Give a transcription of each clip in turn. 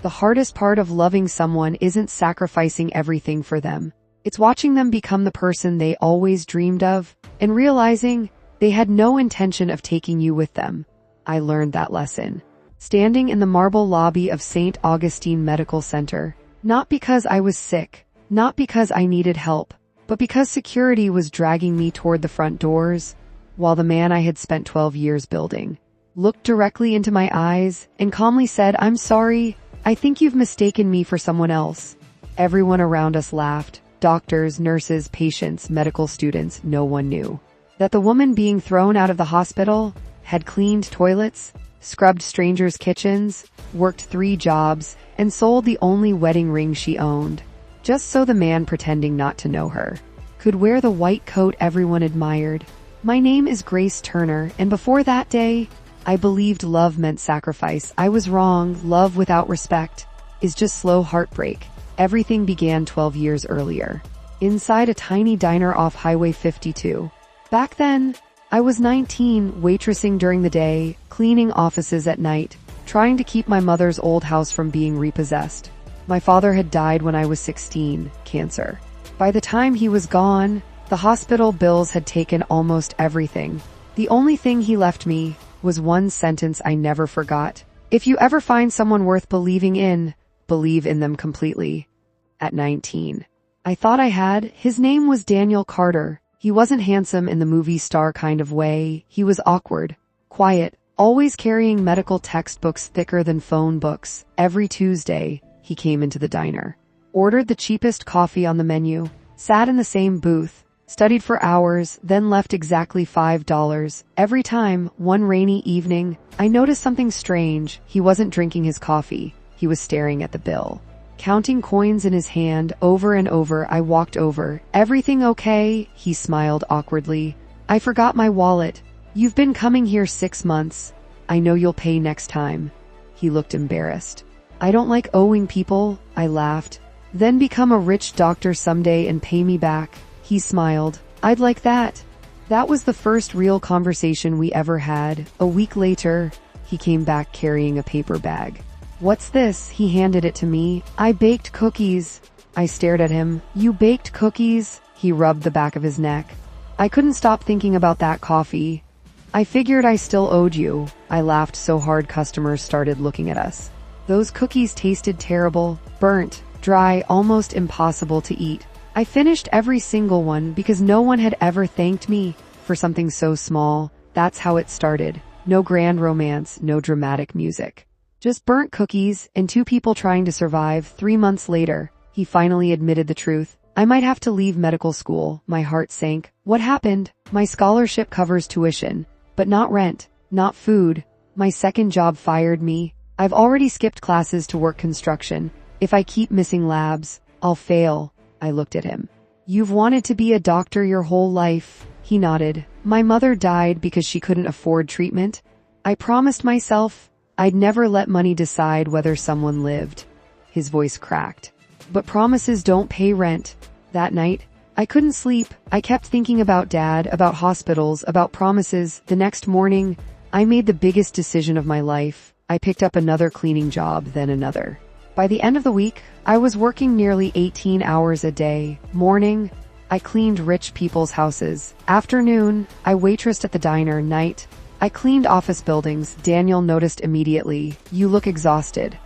The hardest part of loving someone isn't sacrificing everything for them. It's watching them become the person they always dreamed of and realizing they had no intention of taking you with them. I learned that lesson, standing in the marble lobby of St. Augustine Medical Center, not because I was sick, not because I needed help, but because security was dragging me toward the front doors, while the man I had spent 12 years building looked directly into my eyes and calmly said, "I'm sorry, I think you've mistaken me for someone else." Everyone around us laughed. Doctors, nurses, patients, medical students, no one knew that the woman being thrown out of the hospital had cleaned toilets, scrubbed strangers' kitchens, worked 3 jobs, and sold the only wedding ring she owned, just so the man pretending not to know her could wear the white coat everyone admired. My name is Grace Turner, and before that day, I believed love meant sacrifice. I was wrong. Love without respect is just slow heartbreak. Everything began 12 years earlier, inside a tiny diner off Highway 52. Back then, I was 19, waitressing during the day, cleaning offices at night, trying to keep my mother's old house from being repossessed. My father had died when I was 16, cancer. By the time he was gone, the hospital bills had taken almost everything. The only thing he left me was one sentence I never forgot. If you ever find someone worth believing in, believe in them completely. At 19, I thought I had. His name was Daniel Carter. He wasn't handsome in the movie star kind of way. He was awkward, quiet, always carrying medical textbooks thicker than phone books. Every Tuesday, he came into the diner, ordered the cheapest coffee on the menu, sat in the same booth, studied for hours, then left exactly $5. Every time, one rainy evening, I noticed something strange. He wasn't drinking his coffee. He was staring at the bill, counting coins in his hand. Over and over, I walked over. "Everything okay?" He smiled awkwardly. "I forgot my wallet. You've been coming here 6 months. I know you'll pay next time." He looked embarrassed. "I don't like owing people," I laughed. "Then become a rich doctor someday and pay me back." He smiled. "I'd like that." That was the first real conversation we ever had. A week later, he came back carrying a paper bag. "What's this?" He handed it to me. "I baked cookies." I stared at him. "You baked cookies?" He rubbed the back of his neck. I couldn't stop thinking about that coffee. "I figured I still owed you." I laughed so hard customers started looking at us. Those cookies tasted terrible, burnt, dry, almost impossible to eat. I finished every single one because no one had ever thanked me for something so small. That's how it started. No grand romance, no dramatic music. Just burnt cookies and 2 people trying to survive. 3 months later, he finally admitted the truth. "I might have to leave medical school." My heart sank. "What happened?" "My scholarship covers tuition, but not rent, not food. My second job fired me. I've already skipped classes to work construction. If I keep missing labs, I'll fail." I looked at him. "You've wanted to be a doctor your whole life." He nodded. "My mother died because she couldn't afford treatment. I promised myself I'd never let money decide whether someone lived." His voice cracked. "But promises don't pay rent." That night, I couldn't sleep. I kept thinking about Dad, about hospitals, about promises. The next morning, I made the biggest decision of my life. I picked up another cleaning job, then another. By the end of the week, I was working nearly 18 hours a day. Morning, I cleaned rich people's houses. Afternoon, I waitressed at the diner. Night, I cleaned office buildings. Daniel noticed immediately. "You look exhausted."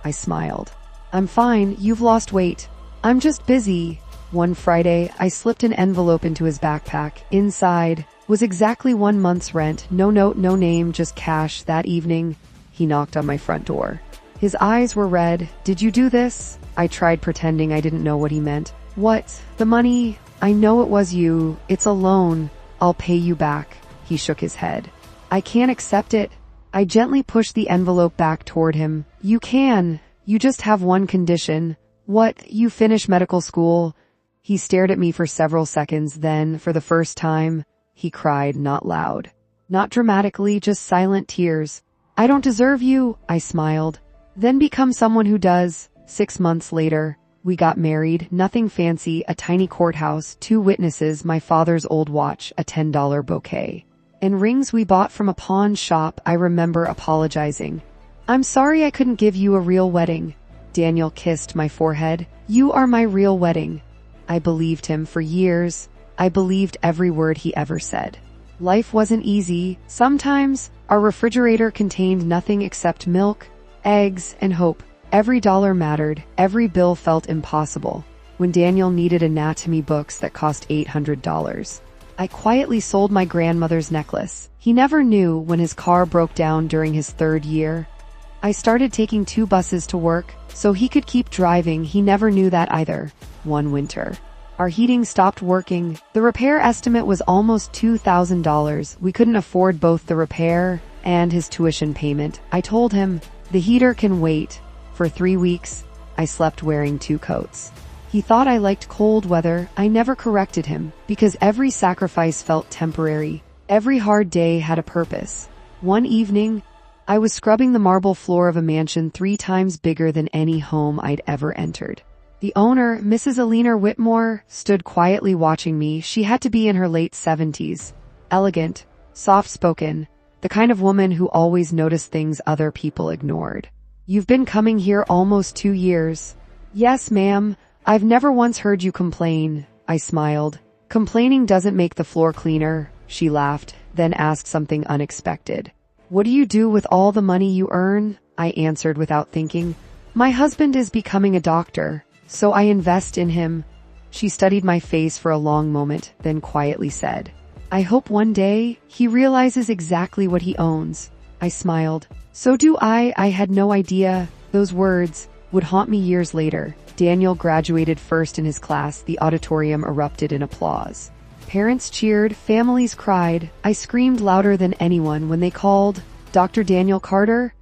I smiled. "I'm fine. You've lost weight. I'm just busy." One Friday, I slipped an envelope into his backpack. Inside was exactly 1 month's rent. No note, no name, just cash. That evening, he knocked on my front door. His eyes were red. "Did you do this?" I tried pretending I didn't know what he meant. "What? The money? I know it was you. It's a loan. I'll pay you back." He shook his head. "I can't accept it." I gently pushed the envelope back toward him. "You can. You just have one condition." "What? You finish medical school." He stared at me for several seconds. Then, for the first time, he cried, not loud, not dramatically, just silent tears. "I don't deserve you," I smiled. "Then become someone who does." 6 months later, we got married. Nothing fancy, a tiny courthouse, 2 witnesses, my father's old watch, a $10 bouquet, and rings we bought from a pawn shop. I remember apologizing. "I'm sorry I couldn't give you a real wedding." Daniel kissed my forehead. You are my real wedding. I believed him for years. I believed every word he ever said. Life wasn't easy. Sometimes our refrigerator contained nothing except milk, eggs, and hope. Every dollar mattered. Every bill felt impossible. When Daniel needed anatomy books that cost $800, I quietly sold my grandmother's necklace. He never knew when his car broke down during his 3rd year. I started taking 2 buses to work so he could keep driving. He never knew that either. One winter, our heating stopped working. The repair estimate was almost $2,000. We couldn't afford both the repair and his tuition payment. I told him, the heater can wait. For 3 weeks, I slept wearing 2 coats. He thought I liked cold weather. I never corrected him because every sacrifice felt temporary. Every hard day had a purpose. One evening, I was scrubbing the marble floor of a mansion 3 times bigger than any home I'd ever entered. The owner, Mrs. Alina Whitmore, stood quietly watching me. She had to be in her late 70s. Elegant, soft-spoken, the kind of woman who always noticed things other people ignored. You've been coming here almost 2 years. Yes, ma'am. I've never once heard you complain. I smiled. Complaining doesn't make the floor cleaner. She laughed, then asked something unexpected. What do you do with all the money you earn? I answered without thinking. My husband is becoming a doctor, so I invest in him. She studied my face for a long moment, then quietly said, I hope one day he realizes exactly what he owns. I smiled. So do I. I had no idea those words would haunt me years later. Daniel graduated first in his class. The auditorium erupted in applause. Parents cheered, families cried. I screamed louder than anyone when they called Dr. Daniel Carter.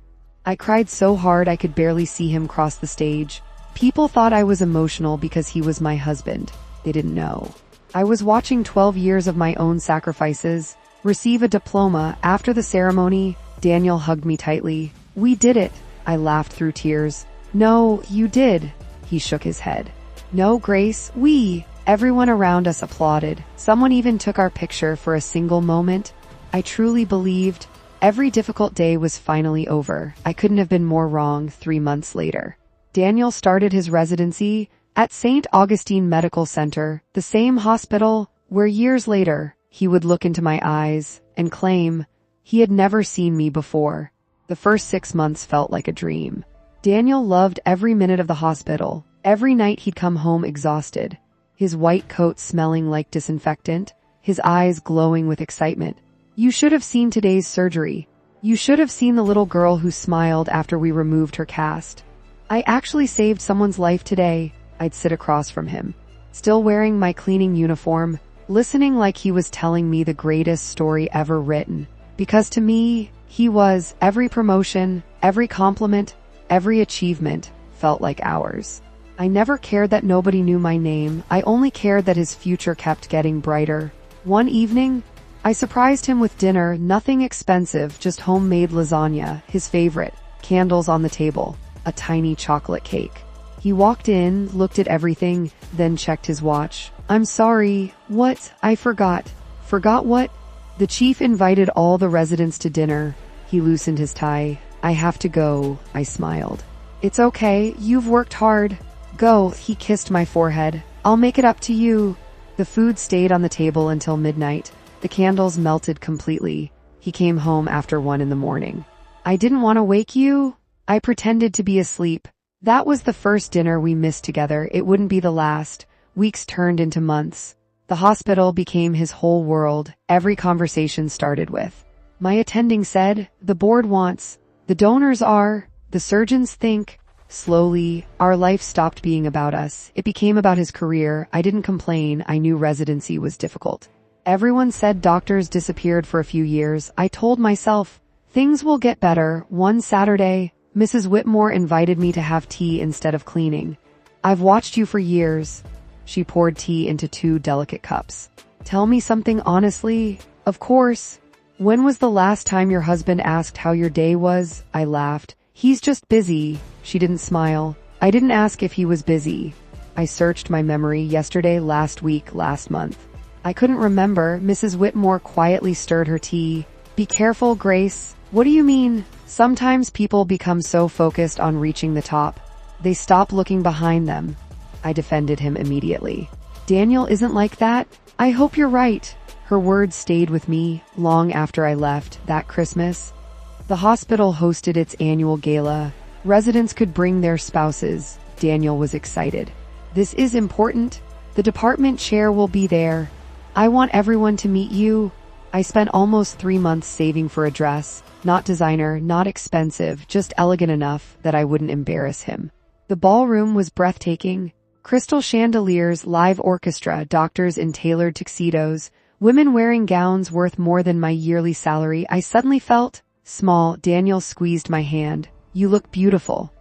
I cried so hard I could barely see him cross the stage. People thought I was emotional because he was my husband. They didn't know. I was watching 12 years of my own sacrifices receive a diploma. After the ceremony, Daniel hugged me tightly. We did it. I laughed through tears. No, you did. He shook his head. No, Grace, we. Everyone around us applauded. Someone even took our picture for a single moment. I truly believed every difficult day was finally over. I couldn't have been more wrong. 3 months later, Daniel started his residency at St. Augustine Medical Center, the same hospital where years later he would look into my eyes and claim he had never seen me before. The first 6 months felt like a dream. Daniel loved every minute of the hospital. Every night he'd come home exhausted, his white coat smelling like disinfectant, his eyes glowing with excitement. You should have seen today's surgery. You should have seen the little girl who smiled after we removed her cast. I actually saved someone's life today. I'd sit across from him, still wearing my cleaning uniform, listening like he was telling me the greatest story ever written. Because to me, he was. Every promotion, every compliment, every achievement felt like ours. I never cared that nobody knew my name. I only cared that his future kept getting brighter. One evening, I surprised him with dinner, nothing expensive, just homemade lasagna, his favorite, candles on the table, a tiny chocolate cake. He walked in, looked at everything, then checked his watch. I'm sorry, what? I forgot. Forgot what? The chief invited all the residents to dinner. He loosened his tie. I have to go, I smiled. It's okay, you've worked hard. Go, he kissed my forehead. I'll make it up to you. The food stayed on the table until midnight. The candles melted completely. He came home after 1 a.m. I didn't want to wake you. I pretended to be asleep. That was the first dinner we missed together. It wouldn't be the last. Weeks turned into months. The hospital became his whole world. Every conversation started with, my attending said, the board wants, the donors are, the surgeons think. Slowly, our life stopped being about us. It became about his career. I didn't complain. I knew residency was difficult. Everyone said doctors disappeared for a few years. I told myself, things will get better. One Saturday, Mrs. Whitmore invited me to have tea instead of cleaning. I've watched you for years. She poured tea into 2 delicate cups. Tell me something honestly. Of course. When was the last time your husband asked how your day was? I laughed. He's just busy. She didn't smile. I didn't ask if he was busy. I searched my memory. Yesterday, last week, last month. I couldn't remember. Mrs. Whitmore quietly stirred her tea. Be careful, Grace. What do you mean? Sometimes people become so focused on reaching the top, They stop looking behind them. I defended him immediately. Daniel isn't like that. I hope you're right. Her words stayed with me long after I left that Christmas. The hospital hosted its annual gala. Residents could bring their spouses. Daniel was excited. This is important. The department chair will be there. I want everyone to meet you. I spent almost 3 months saving for a dress. Not designer, not expensive, just elegant enough that I wouldn't embarrass him. The ballroom was breathtaking. Crystal chandeliers, live orchestra, doctors in tailored tuxedos, women wearing gowns worth more than my yearly salary. I suddenly felt small. Daniel squeezed my hand. You look beautiful.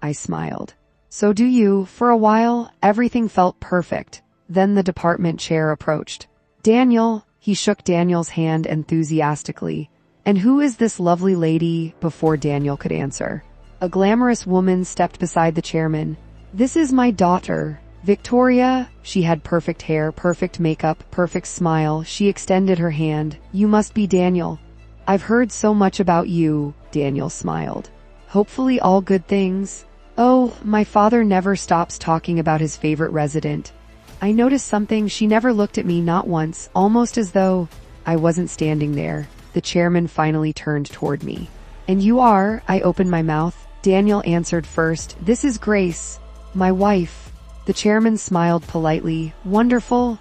I smiled. So do you. For a while, everything felt perfect. Then the department chair approached. Daniel, he shook Daniel's hand enthusiastically. And who is this lovely lady? Before Daniel could answer, a glamorous woman stepped beside the chairman. This is my daughter, Victoria. She had perfect hair, perfect makeup, perfect smile. She extended her hand. You must be Daniel. I've heard so much about you. Daniel smiled. Hopefully all good things. Oh, my father never stops talking about his favorite resident. I noticed something. She never looked at me, not once, almost as though I wasn't standing there. The chairman finally turned toward me. And you are? I opened my mouth. Daniel answered first. This is Grace, my wife. The chairman smiled politely. Wonderful.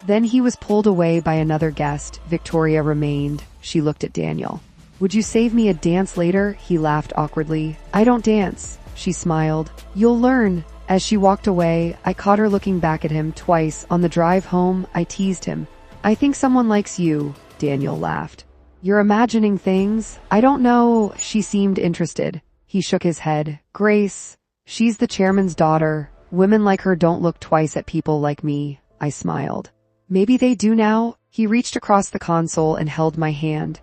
Then he was pulled away by another guest. Victoria remained. She looked at Daniel. Would you save me a dance later? He laughed awkwardly. I don't dance. She smiled. You'll learn. As she walked away, I caught her looking back at him twice. On the drive home, I teased him. I think someone likes you. Daniel laughed. You're imagining things. I don't know. She seemed interested. He shook his head. Grace. She's the chairman's daughter. Women like her don't look twice at people like me. I smiled. Maybe they do now. He reached across the console and held my hand.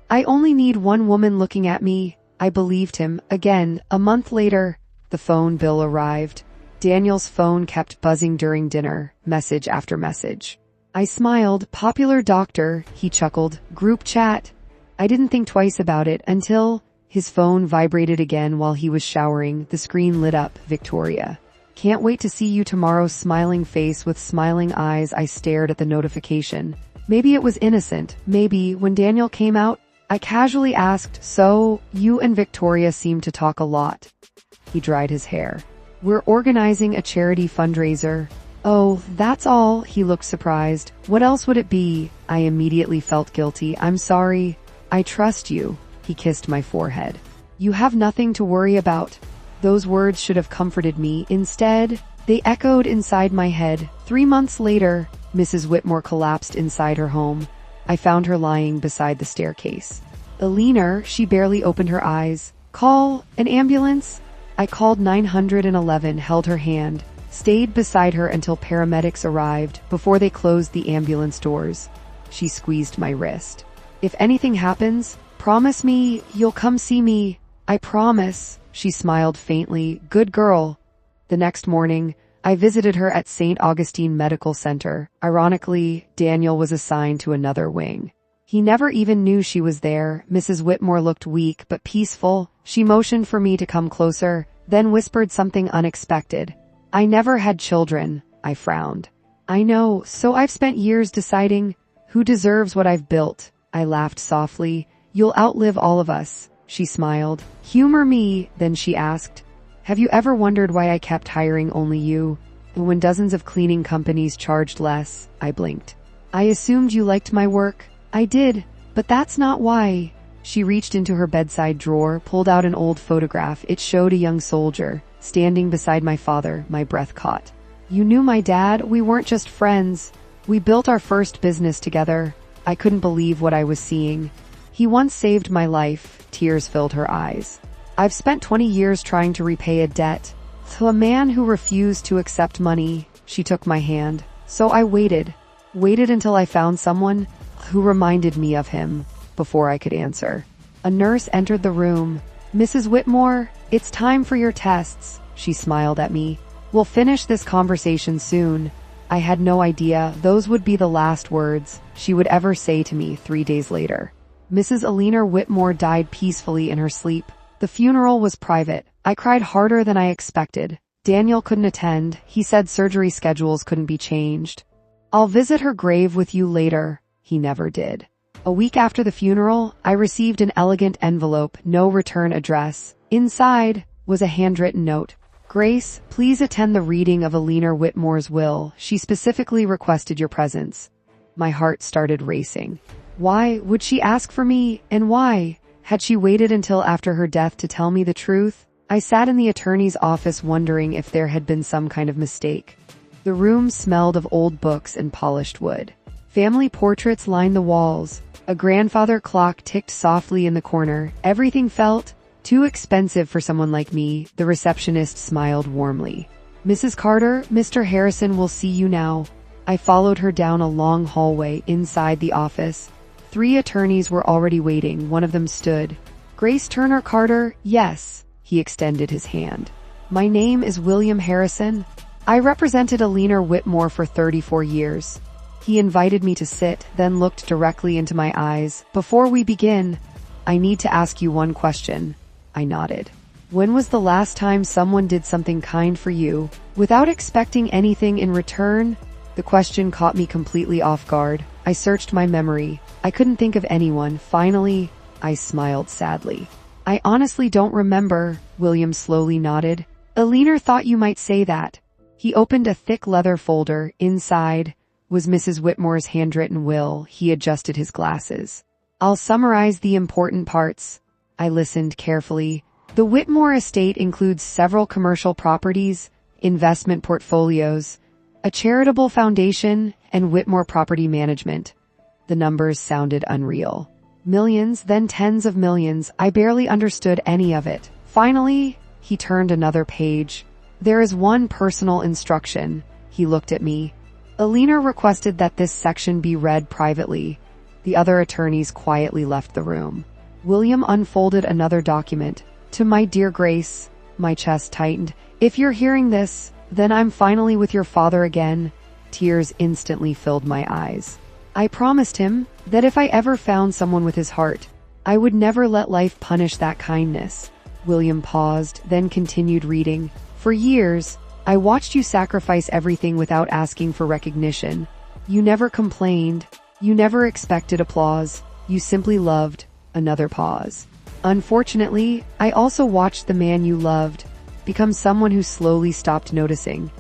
I only need one woman looking at me. I believed him. Again, a month later, the phone bill arrived. Daniel's phone kept buzzing during dinner, message after message. I smiled. Popular doctor, he chuckled. Group chat. I didn't think twice about it until his phone vibrated again while he was showering. The screen lit up. Victoria. Can't wait to see you tomorrow. Smiling face with smiling eyes. I stared at the notification. Maybe it was innocent. Maybe when Daniel came out, I casually asked, so, you and Victoria seem to talk a lot. He dried his hair. We're organizing a charity fundraiser. Oh, that's all. He looked surprised. What else would it be? I immediately felt guilty. I'm sorry. I trust you. He kissed my forehead. You have nothing to worry about. Those words should have comforted me. Instead, they echoed inside my head. 3 months later, Mrs. Whitmore collapsed inside her home. I found her lying beside the staircase. Eleanor, she barely opened her eyes. Call an ambulance? I called 911, held her hand, stayed beside her until paramedics arrived before they closed the ambulance doors. She squeezed my wrist. If anything happens, promise me you'll come see me. I promise. She smiled faintly. Good girl. The next morning, I visited her at St. Augustine Medical Center. Ironically, Daniel was assigned to another wing. He never even knew she was there. Mrs. Whitmore looked weak but peaceful. She motioned for me to come closer, then whispered something unexpected. I never had children. I frowned. I know, so I've spent years deciding who deserves what I've built. I laughed softly. You'll outlive all of us. She smiled. Humor me, then she asked. Have you ever wondered why I kept hiring only you? When dozens of cleaning companies charged less, I blinked. I assumed you liked my work. I did, but that's not why. She reached into her bedside drawer, pulled out an old photograph. It showed a young soldier, standing beside my father. My breath caught. You knew my dad? We weren't just friends. We built our first business together. I couldn't believe what I was seeing. He once saved my life. Tears filled her eyes. I've spent 20 years trying to repay a debt. To a man who refused to accept money. She took my hand. So I waited until I found someone who reminded me of him. Before I could answer, a nurse entered the room. Mrs. Whitmore, it's time for your tests. She smiled at me. We'll finish this conversation soon. I had no idea those would be the last words she would ever say to me 3 days later. Mrs. Eleanor Whitmore died peacefully in her sleep. The funeral was private. I cried harder than I expected. Daniel couldn't attend. He said surgery schedules couldn't be changed. I'll visit her grave with you later. He never did. A week after the funeral, I received an elegant envelope, no return address. Inside was a handwritten note. Grace, please attend the reading of Eleanor Whitmore's will. She specifically requested your presence. My heart started racing. Why would she ask for me, and why? Had she waited until after her death to tell me the truth? I sat in the attorney's office wondering if there had been some kind of mistake. The room smelled of old books and polished wood. Family portraits lined the walls. A grandfather clock ticked softly in the corner. Everything felt too expensive for someone like me. The receptionist smiled warmly. Mrs. Carter, Mr. Harrison will see you now. I followed her down a long hallway inside the office. 3 attorneys were already waiting. One of them stood. Grace Turner Carter, yes. He extended his hand. My name is William Harrison. I represented Eleanor Whitmore for 34 years. He invited me to sit, then looked directly into my eyes. Before we begin, I need to ask you one question. I nodded. When was the last time someone did something kind for you, without expecting anything in return? The question caught me completely off guard. I searched my memory. I couldn't think of anyone. Finally, I smiled sadly. I honestly don't remember. William slowly nodded. Eleanor thought you might say that. He opened a thick leather folder. Inside was Mrs. Whitmore's handwritten will. He adjusted his glasses. I'll summarize the important parts. I listened carefully. The Whitmore estate includes several commercial properties, investment portfolios, a charitable foundation, and Whitmore Property Management. The numbers sounded unreal. Millions, then tens of millions. I barely understood any of it. Finally, he turned another page. There is one personal instruction. He looked at me. Eleanor requested that this section be read privately. The other attorneys quietly left the room. William unfolded another document. To my dear Grace, my chest tightened. If you're hearing this, then I'm finally with your father again. Tears instantly filled my eyes. I promised him that if I ever found someone with his heart, I would never let life punish that kindness. William paused, then continued reading. For years, I watched you sacrifice everything without asking for recognition. You never complained. You never expected applause. You simply loved. Another pause. Unfortunately, I also watched the man you loved become someone who slowly stopped noticing.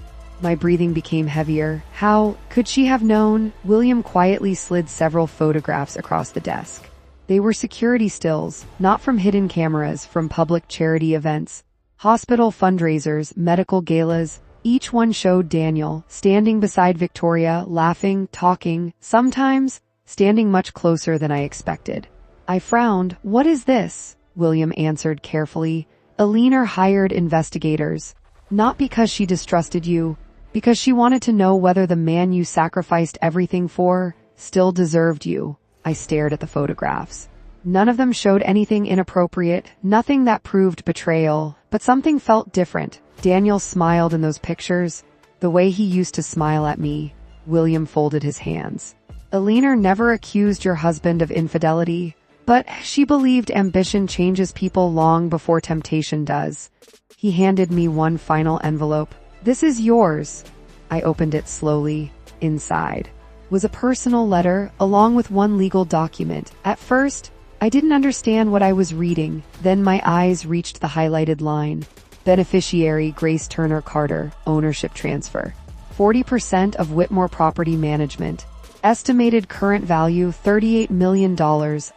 My breathing became heavier. How could she have known? William quietly slid several photographs across the desk. They were security stills, not from hidden cameras, from public charity events, hospital fundraisers, medical galas. Each one showed Daniel, standing beside Victoria, laughing, talking, sometimes standing much closer than I expected. I frowned. What is this? William answered carefully. Eleanor hired investigators. Not because she distrusted you, because she wanted to know whether the man you sacrificed everything for still deserved you. I stared at the photographs. None of them showed anything inappropriate, nothing that proved betrayal, but something felt different. Daniel smiled in those pictures, the way he used to smile at me. William folded his hands. Eleanor never accused your husband of infidelity, but she believed ambition changes people long before temptation does. He handed me one final envelope. This is yours. I opened it slowly. Inside was a personal letter, along with one legal document. At first, I didn't understand what I was reading. Then my eyes reached the highlighted line. Beneficiary Grace Turner Carter, ownership transfer. 40% of Whitmore Property Management. Estimated current value $38 million.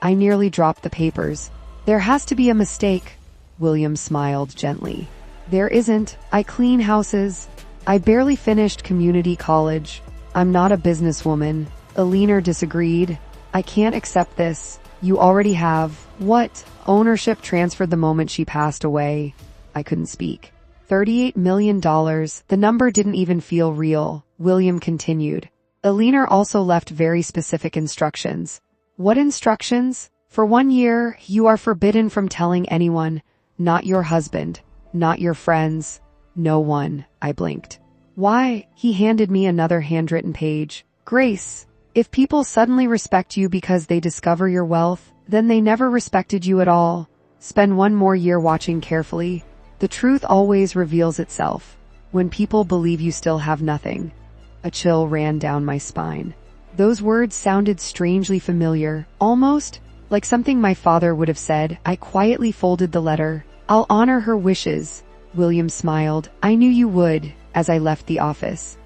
I nearly dropped the papers. There has to be a mistake. William smiled gently. There isn't. I clean houses. I barely finished community college. I'm not a businesswoman. Eleanor disagreed. I can't accept this. You already have. What? Ownership transferred the moment she passed away. I couldn't speak. $38 million. The number didn't even feel real. William continued. Eleanor also left very specific instructions. What instructions? For 1 year, you are forbidden from telling anyone. Not your husband. Not your friends. No one. I blinked. Why? He handed me another handwritten page. Grace, if people suddenly respect you because they discover your wealth, then they never respected you at all. Spend 1 more year watching carefully. The truth always reveals itself. When people believe you still have nothing. A chill ran down my spine. Those words sounded strangely familiar, almost like something my father would have said. I quietly folded the letter. I'll honor her wishes. William smiled. I knew you would, as I left the office.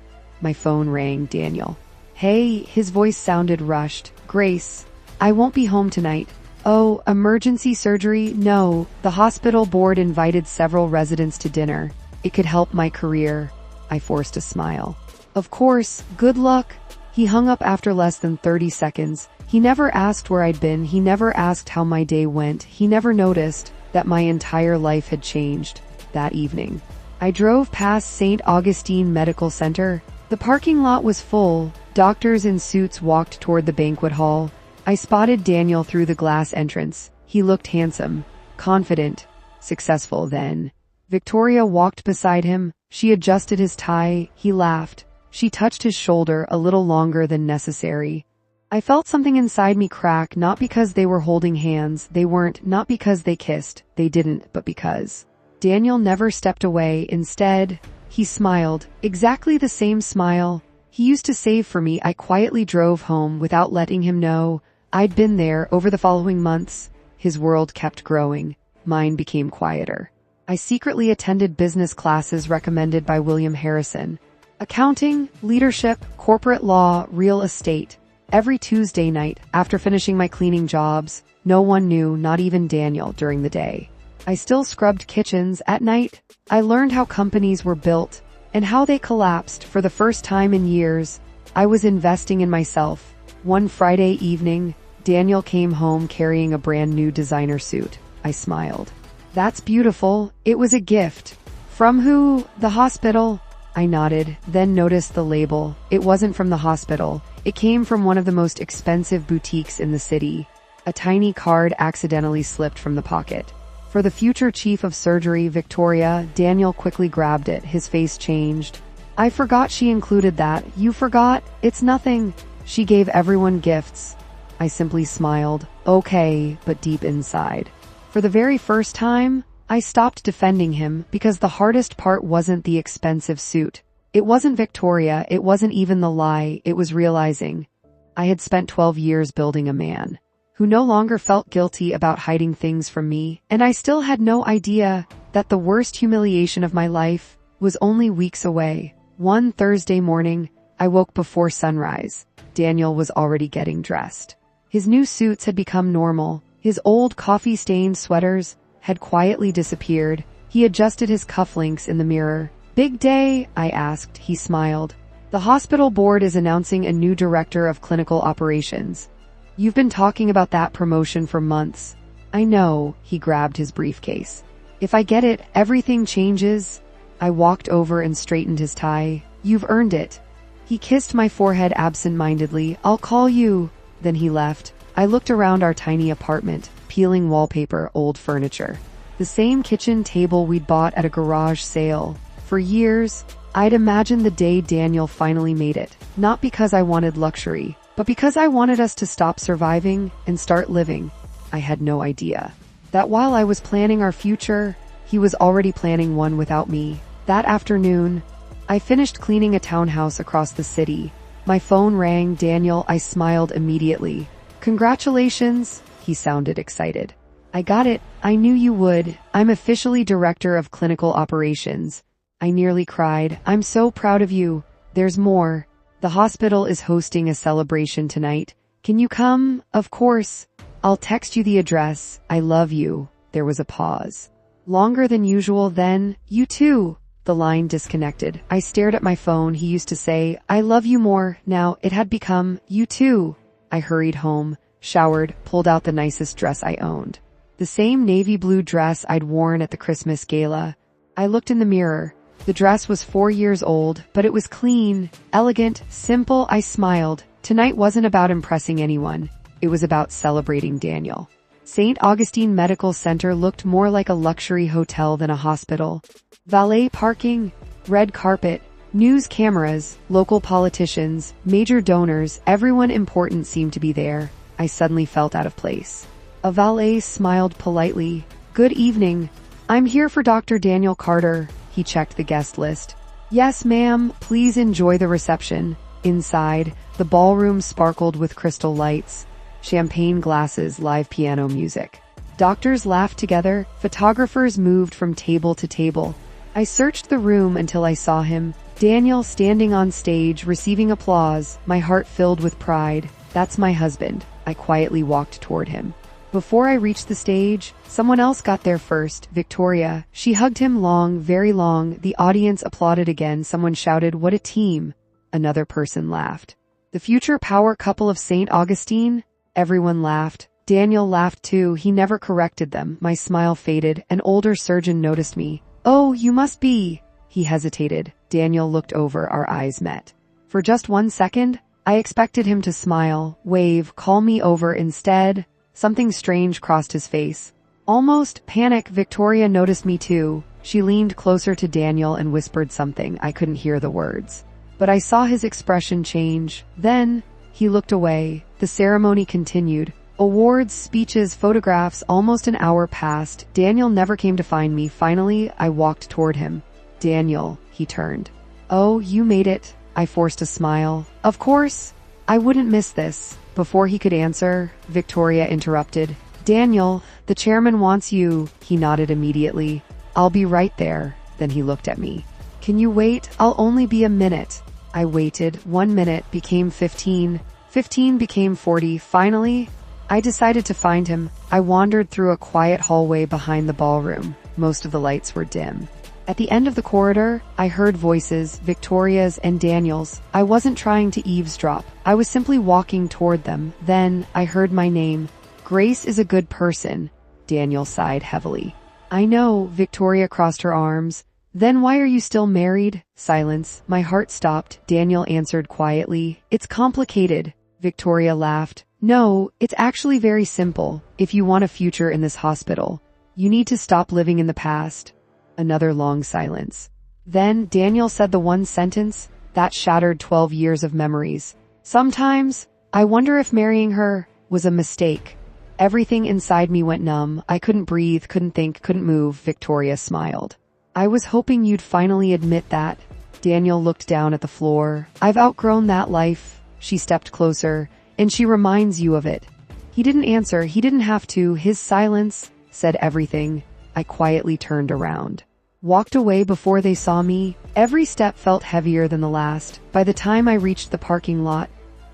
My phone rang. Daniel. Hey, his voice sounded rushed. Grace, I won't be home tonight. Oh, emergency surgery? No, the hospital board invited several residents to dinner. It could help my career. I forced a smile. Of course, good luck. He hung up after less than 30 seconds. He never asked where I'd been. He never asked how my day went. He never noticed that my entire life had changed. That evening, I drove past St. Augustine Medical Center. The parking lot was full. Doctors in suits walked toward the banquet hall. I spotted Daniel through the glass entrance. He looked handsome, confident, successful. Then Victoria walked beside him. She adjusted his tie. He laughed. She touched his shoulder a little longer than necessary. I felt something inside me crack, not because they were holding hands. They weren't, not because they kissed. They didn't, but because Daniel never stepped away. Instead, he smiled. Exactly the same smile he used to save for me. I quietly drove home without letting him know I'd been there. Over the following months, his world kept growing. Mine became quieter. I secretly attended business classes recommended by William Harrison. Accounting, leadership, corporate law, real estate. Every Tuesday night, after finishing my cleaning jobs, no one knew, not even Daniel. During the day, I still scrubbed kitchens. At night, I learned how companies were built and how they collapsed. For the first time in years, I was investing in myself. One Friday evening, Daniel came home carrying a brand new designer suit. I smiled. That's beautiful. It was a gift. From who? The hospital. I nodded, then noticed the label. It wasn't from the hospital. It came from one of the most expensive boutiques in the city. A tiny card accidentally slipped from the pocket. For the future chief of surgery, Victoria. Daniel quickly grabbed it. His face changed. I forgot she included that. You forgot? It's nothing. She gave everyone gifts. I simply smiled. Okay, but deep inside, for the very first time, I stopped defending him, because the hardest part wasn't the expensive suit. It wasn't Victoria. It wasn't even the lie. It was realizing I had spent 12 years building a man who no longer felt guilty about hiding things from me, and I still had no idea that the worst humiliation of my life was only weeks away. One Thursday morning, I woke before sunrise. Daniel was already getting dressed. His new suits had become normal. His old coffee-stained sweaters had quietly disappeared. He adjusted his cufflinks in the mirror. Big day? I asked. He smiled. The hospital board is announcing a new director of clinical operations. You've been talking about that promotion for months. I know. He grabbed his briefcase. If I get it, everything changes. I walked over and straightened his tie. You've earned it. He kissed my forehead absent-mindedly. I'll call you. Then he left. I looked around our tiny apartment, peeling wallpaper, old furniture. The same kitchen table we'd bought at a garage sale. For years, I'd imagined the day Daniel finally made it. Not because I wanted luxury, but because I wanted us to stop surviving and start living. I had no idea that while I was planning our future, he was already planning one without me. That afternoon, I finished cleaning a townhouse across the city. My phone rang. Daniel. I smiled immediately. Congratulations. He sounded excited. I got it. I knew you would. I'm officially director of clinical operations. I nearly cried. I'm so proud of you. There's more. The hospital is hosting a celebration tonight. Can you come? Of course. I'll text you the address. I love you. There was a pause. Longer than usual. Then, you too. The line disconnected. I stared at my phone. He used to say, I love you more. Now, it had become, you too. I hurried home, showered, pulled out the nicest dress I owned. The same navy blue dress I'd worn at the Christmas gala. I looked in the mirror. The dress was 4 years old, but it was clean, elegant, simple. I smiled. Tonight wasn't about impressing anyone. It was about celebrating Daniel. St. Augustine Medical Center looked more like a luxury hotel than a hospital. Valet parking, red carpet, news cameras, local politicians, major donors, everyone important seemed to be there. I suddenly felt out of place. A valet smiled politely. Good evening. I'm here for Dr. Daniel Carter. He checked the guest list. Yes, ma'am, please enjoy the reception. Inside, the ballroom sparkled with crystal lights, champagne glasses, live piano music. Doctors laughed together, photographers moved from table to table. I searched the room until I saw him, Daniel, standing on stage, receiving applause, my heart filled with pride. That's my husband. I quietly walked toward him. Before I reached the stage, someone else got there first, Victoria. She hugged him long, very long. The audience applauded again. Someone shouted, "What a team!" Another person laughed. "The future power couple of St. Augustine?" Everyone laughed. Daniel laughed too. He never corrected them. My smile faded. An older surgeon noticed me. "Oh, you must be..." He hesitated. Daniel looked over. Our eyes met. For just 1 second, I expected him to smile, wave, call me over. Instead, something strange crossed his face. Almost panic. Victoria noticed me too. She leaned closer to Daniel and whispered something. I couldn't hear the words, but I saw his expression change. Then, he looked away. The ceremony continued. Awards, speeches, photographs. Almost an hour passed. Daniel never came to find me. Finally, I walked toward him. "Daniel," he turned. "Oh, you made it." I forced a smile. "Of course. I wouldn't miss this." Before he could answer, Victoria interrupted. "Daniel, the chairman wants you." He nodded immediately. "I'll be right there." Then he looked at me. "Can you wait? I'll only be a minute." I waited. 1 minute became 15. 15 became 40. Finally, I decided to find him. I wandered through a quiet hallway behind the ballroom. Most of the lights were dim. At the end of the corridor, I heard voices, Victoria's and Daniel's. I wasn't trying to eavesdrop. I was simply walking toward them. Then, I heard my name. "Grace is a good person." Daniel sighed heavily. "I know." Victoria crossed her arms. "Then why are you still married?" Silence. My heart stopped. Daniel answered quietly. "It's complicated." Victoria laughed. "No, it's actually very simple. If you want a future in this hospital, you need to stop living in the past." Another long silence. Then Daniel said the one sentence that shattered 12 years of memories. "Sometimes, I wonder if marrying her was a mistake." Everything inside me went numb. I couldn't breathe, couldn't think, couldn't move. Victoria smiled. "I was hoping you'd finally admit that." Daniel looked down at the floor. "I've outgrown that life." She stepped closer. "And she reminds you of it." He didn't answer. He didn't have to. His silence said everything. I quietly turned around. Walked away before they saw me. Every step felt heavier than the last. By the time I reached the parking lot,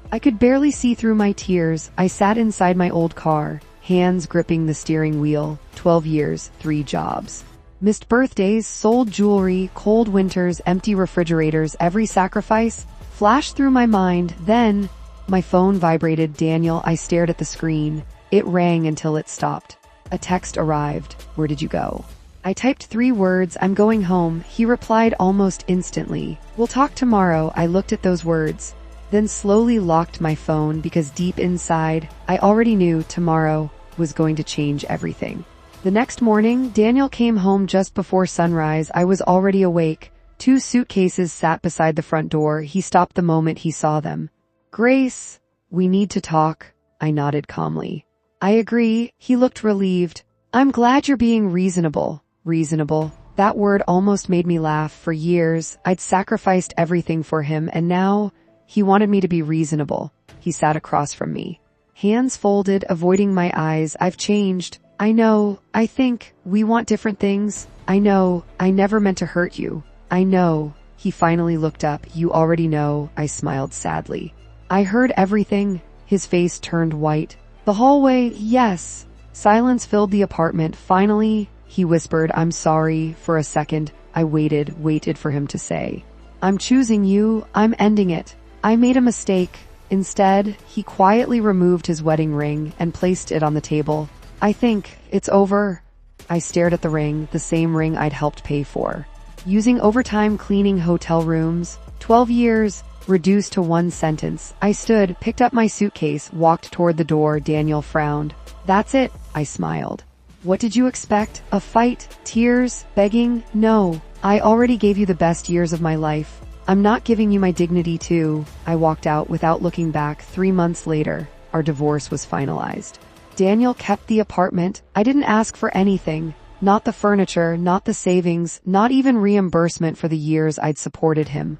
I could barely see through my tears. I sat inside my old car, hands gripping the steering wheel. 12 years, 3 jobs. Missed birthdays, sold jewelry, cold winters, empty refrigerators. Every sacrifice flashed through my mind. Then, my phone vibrated. "Daniel," I stared at the screen. It rang until it stopped. A text arrived. "Where did you go?" I typed 3 words. "I'm going home." He replied almost instantly. "We'll talk tomorrow." I looked at those words, then slowly locked my phone because deep inside, I already knew tomorrow was going to change everything. The next morning, Daniel came home just before sunrise. I was already awake. 2 suitcases sat beside the front door. He stopped the moment he saw them. "Grace, we need to talk." I nodded calmly. "I agree." He looked relieved. "I'm glad you're being reasonable." Reasonable. That word almost made me laugh. For years, I'd sacrificed everything for him, and now, he wanted me to be reasonable. He sat across from me. Hands folded, avoiding my eyes. "I've changed." "I know. I think we want different things." "I know. I never meant to hurt you." "I know." He finally looked up. "You already know." I smiled sadly. "I heard everything." His face turned white. "The hallway, yes." Silence filled the apartment. Finally, he whispered, "I'm sorry." For a second, I waited for him to say, "I'm choosing you. I'm ending it. I made a mistake." Instead, he quietly removed his wedding ring and placed it on the table. "I think it's over." I stared at the ring, the same ring I'd helped pay for. Using overtime cleaning hotel rooms. 12 years, reduced to 1 sentence. I stood, picked up my suitcase, walked toward the door. Daniel frowned. "That's it." I smiled. "What did you expect? A fight? Tears? Begging? No. I already gave you the best years of my life. I'm not giving you my dignity too." I walked out without looking back. 3 months later, our divorce was finalized. Daniel kept the apartment. I didn't ask for anything. Not the furniture, not the savings, not even reimbursement for the years I'd supported him.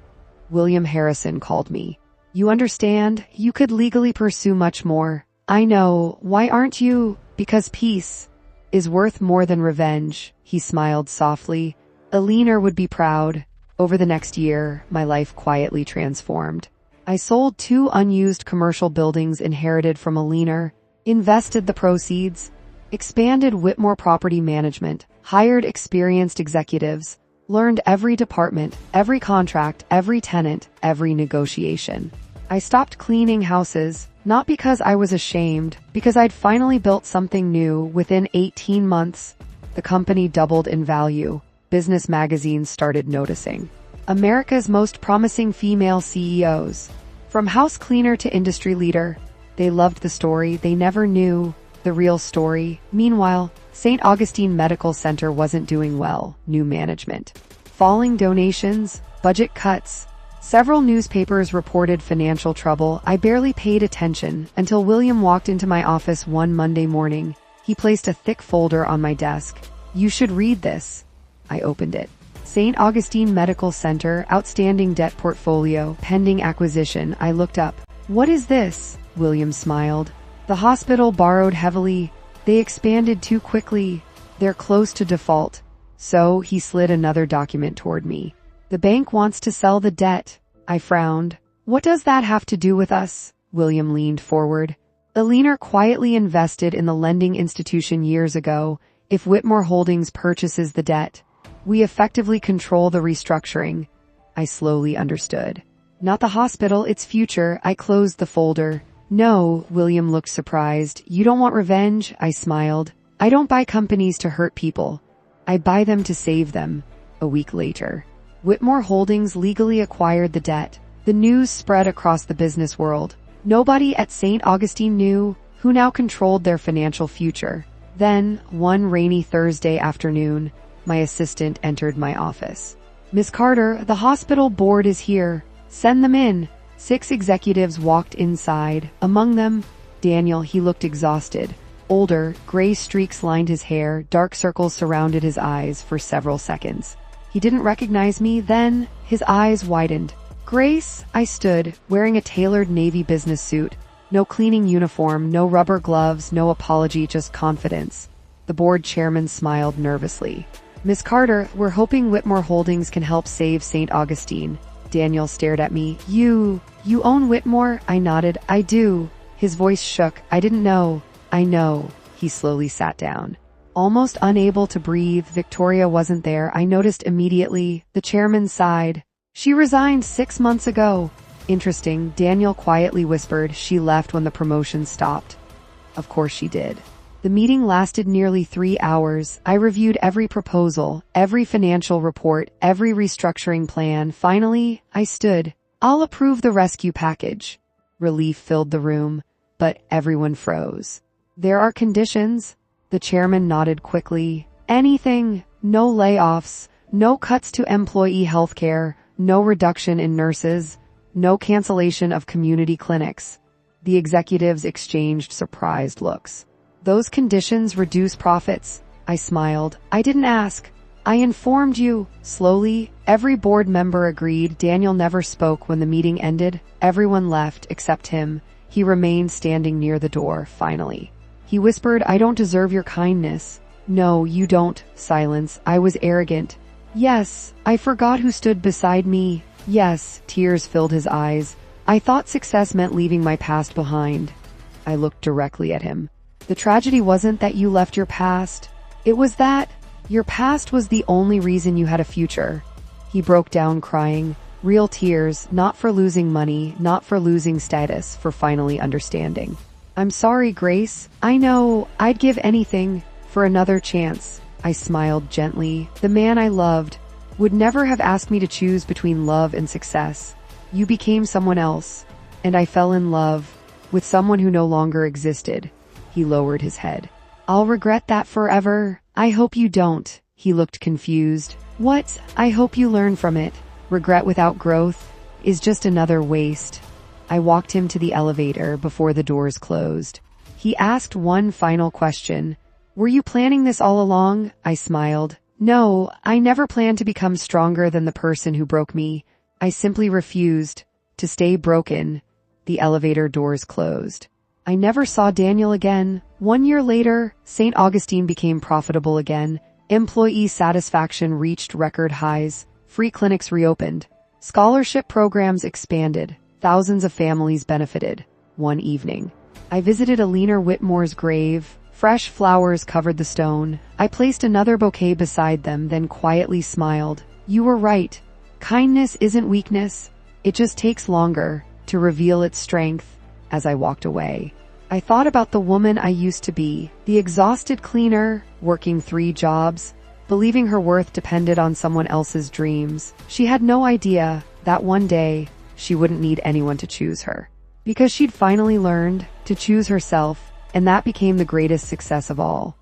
William Harrison called me. You understand? You could legally pursue much more. I know. Why aren't you? Because peace is worth more than revenge. He smiled softly. Eleanor would be proud. Over the next year, my life quietly transformed. I sold 2 unused commercial buildings inherited from Eleanor, invested the proceeds, expanded Whitmore Property Management, hired experienced executives, learned every department, every contract, every tenant, every negotiation. I stopped cleaning houses, not because I was ashamed, because I'd finally built something new. Within 18 months, the company doubled in value. Business magazines started noticing. America's most promising female CEOs. From house cleaner to industry leader, they loved the story. They never knew the real story. Meanwhile, St. Augustine Medical Center wasn't doing well. New management, falling donations, budget cuts. Several newspapers reported financial trouble. I barely paid attention until William walked into my office one Monday morning. He placed a thick folder on my desk. You should read this. I opened it. St. Augustine Medical Center, outstanding debt portfolio, pending acquisition. I looked up. What is this? William smiled. The hospital borrowed heavily. They expanded too quickly. They're close to default. So he slid another document toward me. The bank wants to sell the debt. I frowned. What does that have to do with us? William leaned forward. Eleanor quietly invested in the lending institution years ago. If Whitmore Holdings purchases the debt, we effectively control the restructuring. I slowly understood. Not the hospital, its future. I closed the folder. No, William looked surprised. You don't want revenge? I smiled. I don't buy companies to hurt people. I buy them to save them. A week later, Whitmore Holdings legally acquired the debt. The news spread across the business world. Nobody at St. Augustine knew who now controlled their financial future. Then, one rainy Thursday afternoon, my assistant entered my office. Miss Carter, the hospital board is here. Send them in. 6 executives walked inside. Among them, Daniel. He looked exhausted. Older, gray streaks lined his hair, dark circles surrounded his eyes for several seconds. He didn't recognize me. Then, his eyes widened. Grace, I stood, wearing a tailored navy business suit. No cleaning uniform, no rubber gloves, no apology, just confidence. The board chairman smiled nervously. Miss Carter, we're hoping Whitmore Holdings can help save St. Augustine. Daniel stared at me. You own Whitmore? I nodded. I do. His voice shook. I didn't know. I know. He slowly sat down. Almost unable to breathe, Victoria wasn't there. I noticed immediately. The chairman sighed. She resigned 6 months ago. Interesting, Daniel quietly whispered. She left when the promotion stopped. Of course she did. The meeting lasted nearly 3 hours. I reviewed every proposal, every financial report, every restructuring plan. Finally, I stood. I'll approve the rescue package. Relief filled the room, but everyone froze. There are conditions. The chairman nodded quickly. Anything. No layoffs. No cuts to employee health care. No reduction in nurses. No cancellation of community clinics. The executives exchanged surprised looks. Those conditions reduce profits. I smiled. I didn't ask. I informed you. Slowly, every board member agreed. Daniel never spoke when the meeting ended. Everyone left except him. He remained standing near the door. Finally, he whispered, I don't deserve your kindness. No, you don't. Silence. I was arrogant. Yes, I forgot who stood beside me. Yes, tears filled his eyes. I thought success meant leaving my past behind. I looked directly at him. The tragedy wasn't that you left your past. It was that your past was the only reason you had a future. He broke down crying. Real tears, not for losing money, not for losing status, for finally understanding. I'm sorry, Grace. I know, I'd give anything for another chance. I smiled gently. The man I loved would never have asked me to choose between love and success. You became someone else, and I fell in love with someone who no longer existed. He lowered his head. I'll regret that forever. I hope you don't. He looked confused. What? I hope you learn from it. Regret without growth is just another waste. I walked him to the elevator before the doors closed. He asked one final question. Were you planning this all along? I smiled. No, I never planned to become stronger than the person who broke me. I simply refused to stay broken. The elevator doors closed. I never saw Daniel again. 1 year later, St. Augustine became profitable again. Employee satisfaction reached record highs. Free clinics reopened. Scholarship programs expanded. Thousands of families benefited. One evening, I visited Eleanor Whitmore's grave. Fresh flowers covered the stone. I placed another bouquet beside them, then quietly smiled. You were right. Kindness isn't weakness. It just takes longer to reveal its strength. As I walked away, I thought about the woman I used to be, the exhausted cleaner, working 3 jobs, believing her worth depended on someone else's dreams. She had no idea that one day she wouldn't need anyone to choose her, because she'd finally learned to choose herself, and that became the greatest success of all.